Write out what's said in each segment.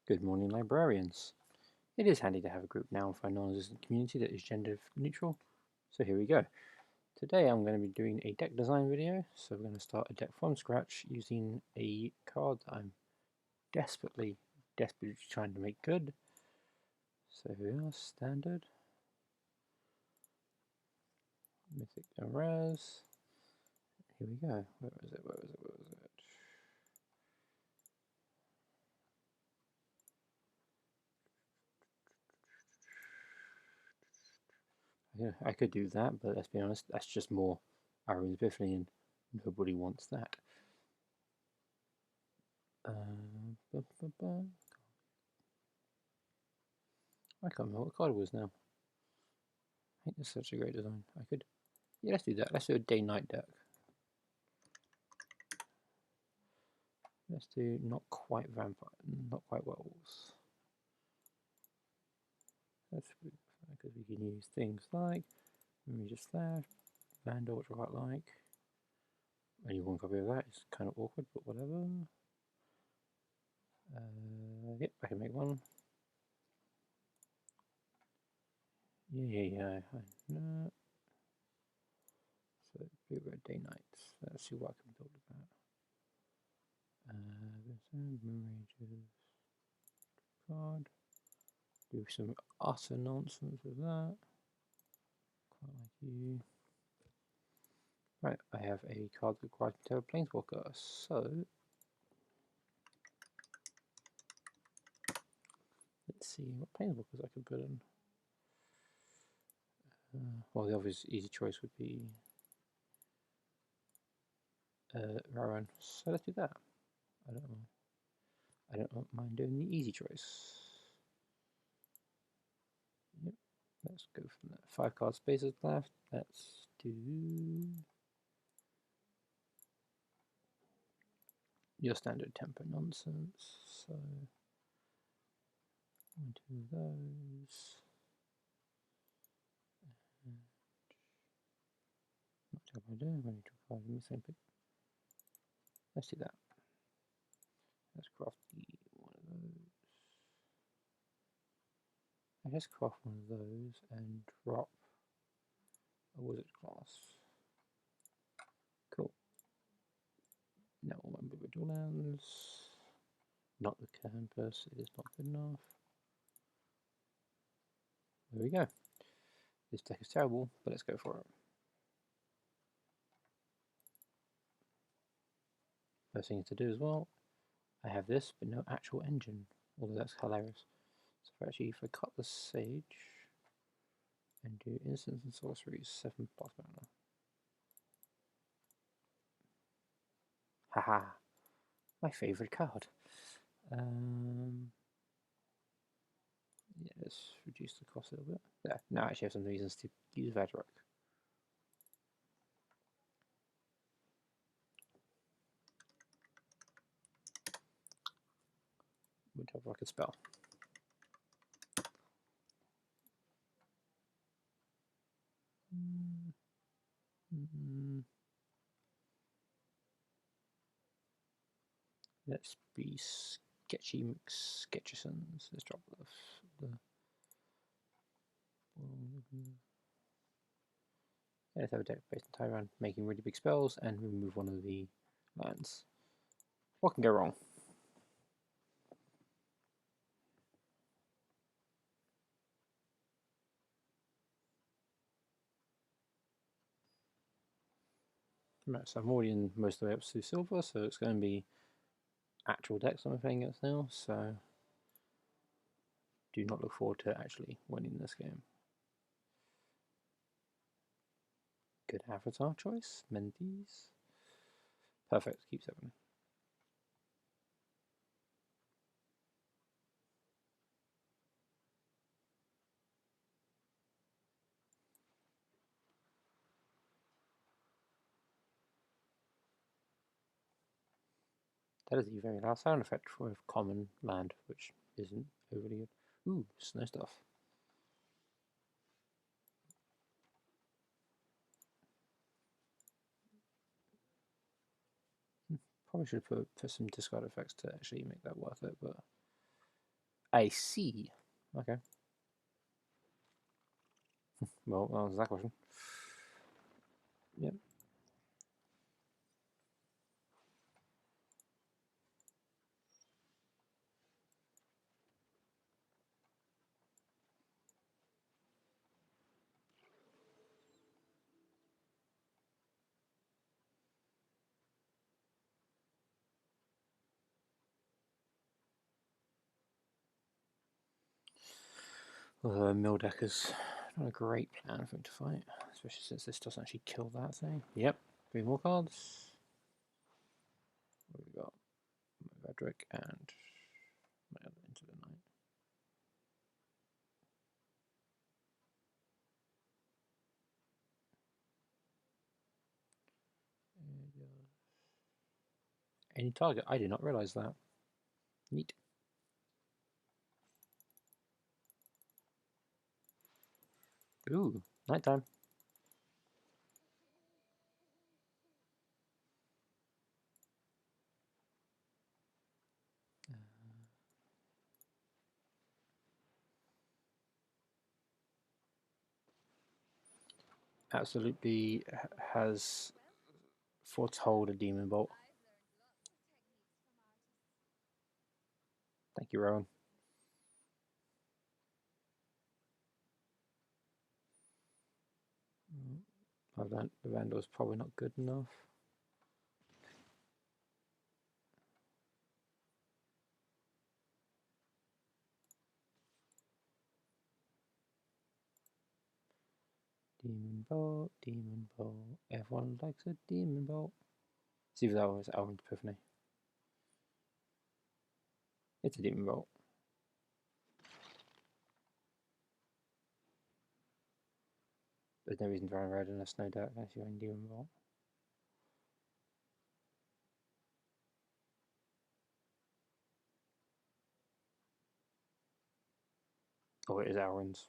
Good morning, librarians. It is handy to have a group now for a non-existent community that is gender neutral. So here we go. Today I'm going to be doing a deck design video. So we're going to start a deck from scratch using a card that I'm desperately trying to make good. So here we are, standard. Mythic and rares. Here we go. Where was it? Yeah, I could do that, but let's be honest, that's just more Iron's Epiphany and nobody wants that. I can't remember what card it was now. I think that's such a great design. Yeah, let's do that. Let's do a day-night deck. Let's do not quite vampire, not quite werewolves. That's because we can use things like Memory Slash, Vandal, which I quite like. Only one copy of that is kind of awkward, but whatever. Yep, I can make one. Yeah. No. So blue red day nights. Let's see what I can build about. Mirages card. Do some utter nonsense with that. Quite like you. Right, I have a card that requires me to have a planeswalker, so let's see what planeswalkers I can put in. Well, the obvious easy choice would be Rowan, so let's do that. I don't mind doing the easy choice. Yep, let's go from that. 5 card spaces left. Let's do your standard tempo nonsense. So 1, 2 of those. Not sure what I do. I need to find the same thing. Let's do that. Let's craft one of those. I just craft one of those and drop a wizard class. Cool. Now all my individual lands. Not the canvas, it is not good enough. There we go. This deck is terrible, but let's go for it. First thing to do as well, I have this, but no actual engine, although that's hilarious. So if I cut the sage and do instants and sorceries, 7+ mana. Haha, my favourite card. Yeah, let's reduce the cost a little bit. There, now I actually have some reasons to use Vadrik. Whatever I could spell. Let's be sketchy McSketchersons. Let's drop the let's have a deck based on Tyrant making really big spells and remove one of the lands. What can go wrong? Right, so I'm already in most of the way up to silver, so it's going to be actual decks I'm playing against now, so do not look forward to actually winning this game. Good avatar choice, Mendes. Perfect, keep 7. That is the very last sound effect for a common land, which isn't overly good. Ooh, snow stuff. Probably should put some discard effects to actually make that worth it, but I see. Okay. Well, that was that question. Yep. Although Mildeck is not a great plan for him to fight, especially since this doesn't actually kill that thing. Yep. 3 more cards. What have we got? Vadrik and Into the Night. Any target? I did not realize that. Neat. Ooh, nighttime. Absolutely has foretold a Demon Bolt. Thank you, Rowan. I've learned the Vandal's probably not good enough. Demon Bolt, Demon Bolt. Everyone likes a Demon Bolt. See if that was Elrond's Epiphany. It's a Demon Bolt. There's no reason to run red in a snow deck unless you're in Demon Bolt. Oh, it is Elrond's.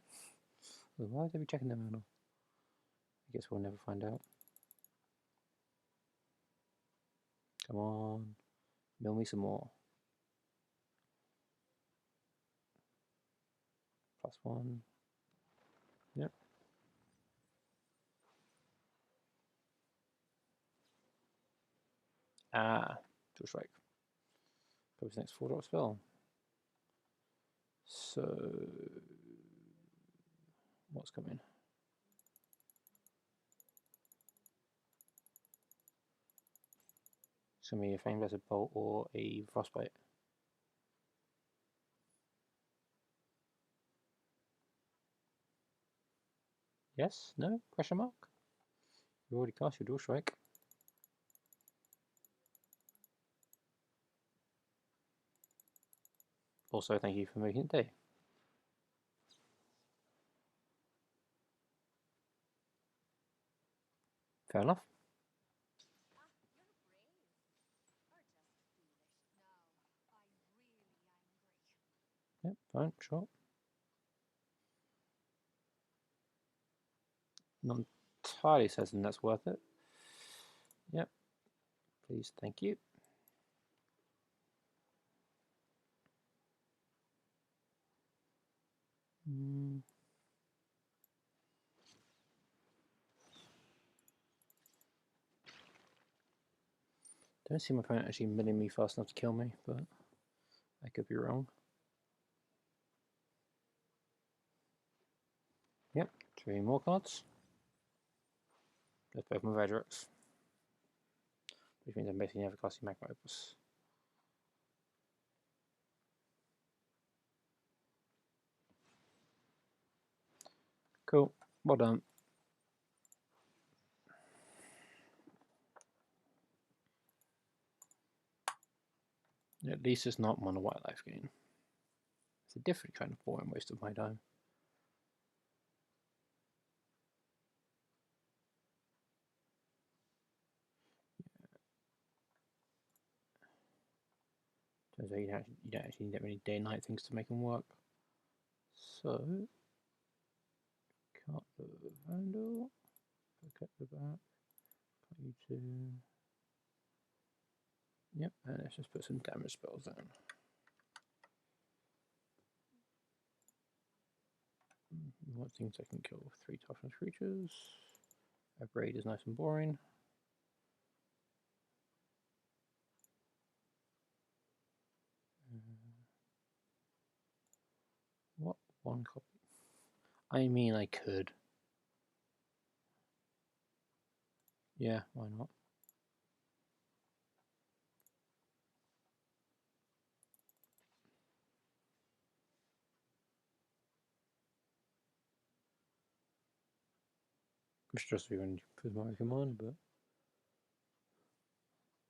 Why would they be checking their mana? I guess we'll never find out. Come on. Mill me some more. +1. Yep. Ah, Dual Strike. Probably the next 4-drop spell. So, what's coming? It's going to be a Flame Blizzard Bolt or a Frostbite. Yes? No? Question mark? You already cast your Dual Strike. Also, thank you for making it day. Fair enough. Yep, fine, sure. Not entirely certain that's worth it. Yep. Please, thank you. Don't see my opponent actually milling me fast enough to kill me, but I could be wrong. Yep, 3 more cards. There's both my Vadriks. Which means I'm basically never casting Magma Opus. Cool, well done. At least it's not mono white life gain. It's a different kind of boring waste of my time. Turns out you don't actually need that many day and night things to make them work. So, cut the Vandal, cut the back, cut you to. Yep, and let's just put some damage spells down. What things I can kill? 3 toughness creatures. A braid is nice and boring. What? 1 copy? I mean, I could. Yeah, why not? I'm stressed when you put my command, but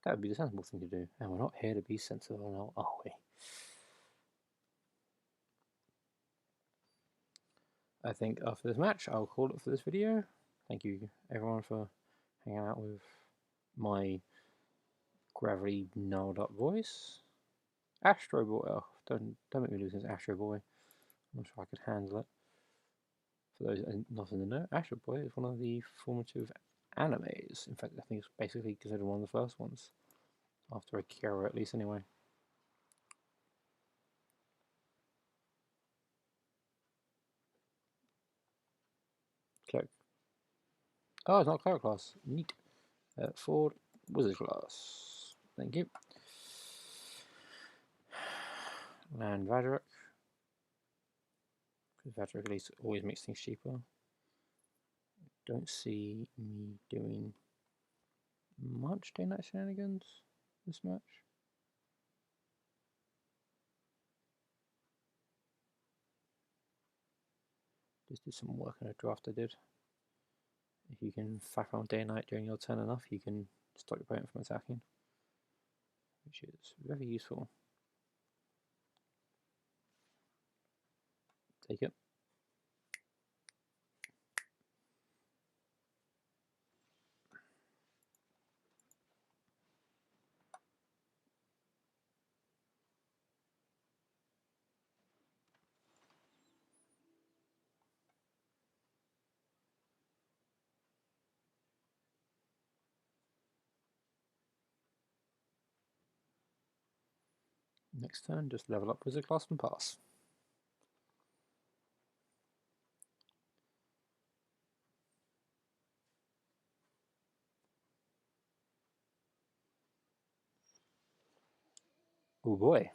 that would be the sensible thing to do. And we're not here to be sensible now, are we? I think after this match, I'll call it for this video. Thank you, everyone, for hanging out with my gravity gnarled up voice. Astro Boy. Oh, don't make me lose this Astro Boy. I'm not sure I could handle it. For those not in the know, Astro Boy is one of the formative animes. In fact, I think it's basically considered one of the first ones. After Akira, at least, anyway. Cleric. Oh, it's not Cleric class. Neat. Ford, Wizard class. Thank you. And Vadrik. Because Vadrik at least always makes things cheaper. Don't see me doing much day-night shenanigans this match. Just did some work on a draft I did. If you can faff around day and night during your turn enough, you can stop your opponent from attacking, which is very useful. Take it. Next turn, just level up Wizard class and pass. Oh boy.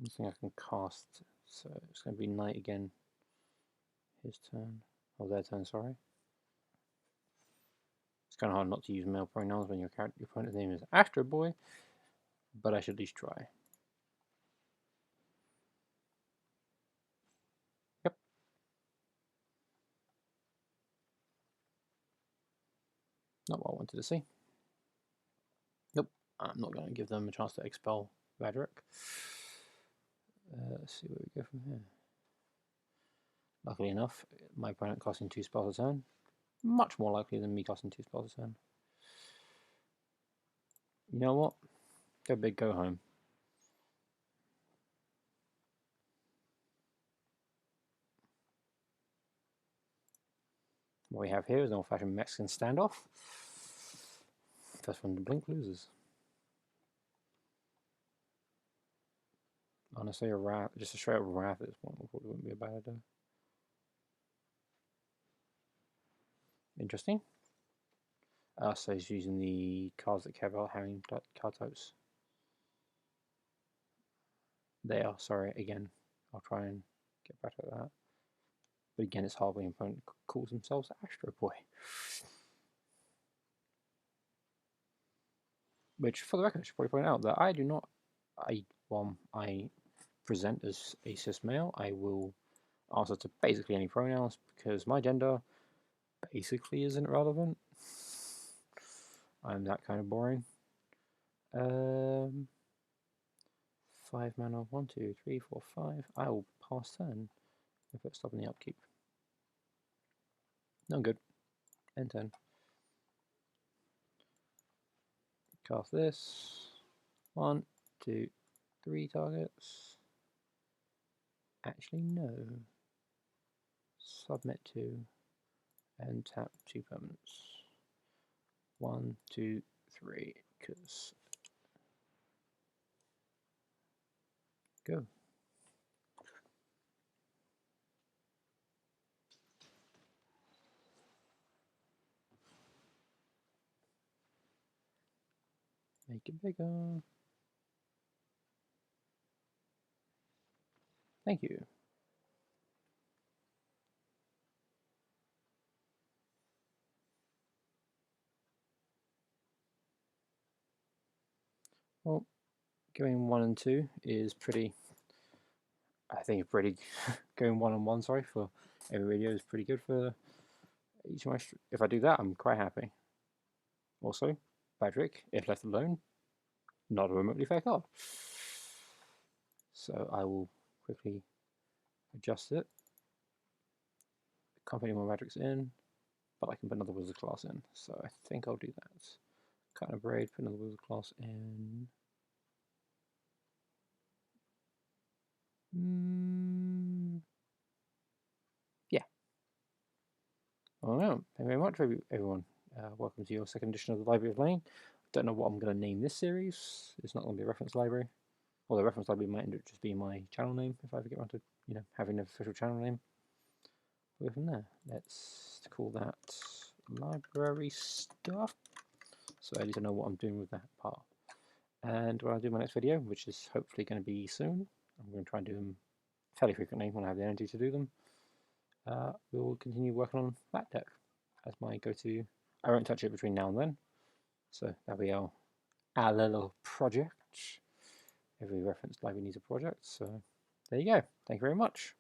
I think I can cast, so it's going to be night again. His turn. Oh, their turn, sorry. It's kind of hard not to use male pronouns when your opponent's name is Astro Boy, but I should at least try. Yep. Not what I wanted to see. Nope. I'm not going to give them a chance to expel Vadrik. Let's see where we go from here. Luckily enough, my opponent casting 2 spells a turn. Much more likely than me casting 2 spells a turn. You know what? Go big, go home. What we have here is an old-fashioned Mexican standoff. First one to blink loses. Honestly, a wrath, just a straight up wrath at this point probably wouldn't be a bad idea. Interesting. So he's using the cards that care about having card types. They are, sorry, again. I'll try and get better at that. But again, it's hard when your opponent calls themselves Astro Boy. Which, for the record, I should probably point out that I do not. I present as a cis male. I will answer to basically any pronouns because my gender basically isn't relevant. I'm that kind of boring. 5 mana, 1, 2, 3, 4, 5. I will pass turn if it's stopping the upkeep. No good. End turn. Cast this. 1, 2, 3 targets. Actually, no. Submit to and tap 2 permanents. 1, 2, 3. Because go. Make it bigger. Thank you. Well, going 1 and 2 is pretty, I think it's pretty, going 1 and 1, sorry, for every video is pretty good for each of my, if I do that, I'm quite happy. Also, Vadrik, if left alone, not a remotely fair card. So I will quickly adjust it. Can't put any more Vadriks in, but I can put another Wizard class in. So I think I'll do that. Cut and braid, put another Wizard class in. Yeah. Well, thank you very much, everyone. Welcome to your second edition of the Library of Lane. Don't know what I'm going to name this series. It's not going to be a reference library. Well, the reference library might end up just being my channel name if I ever get around to, having an official channel name. We'll go from there. Let's call that library stuff. So at least I know what I'm doing with that part. And when I do my next video, which is hopefully going to be soon, I'm going to try and do them fairly frequently when I have the energy to do them. We'll continue working on that deck as my go-to. I won't touch it between now and then. So that'll be our little project. Every reference library needs a project. So there you go. Thank you very much.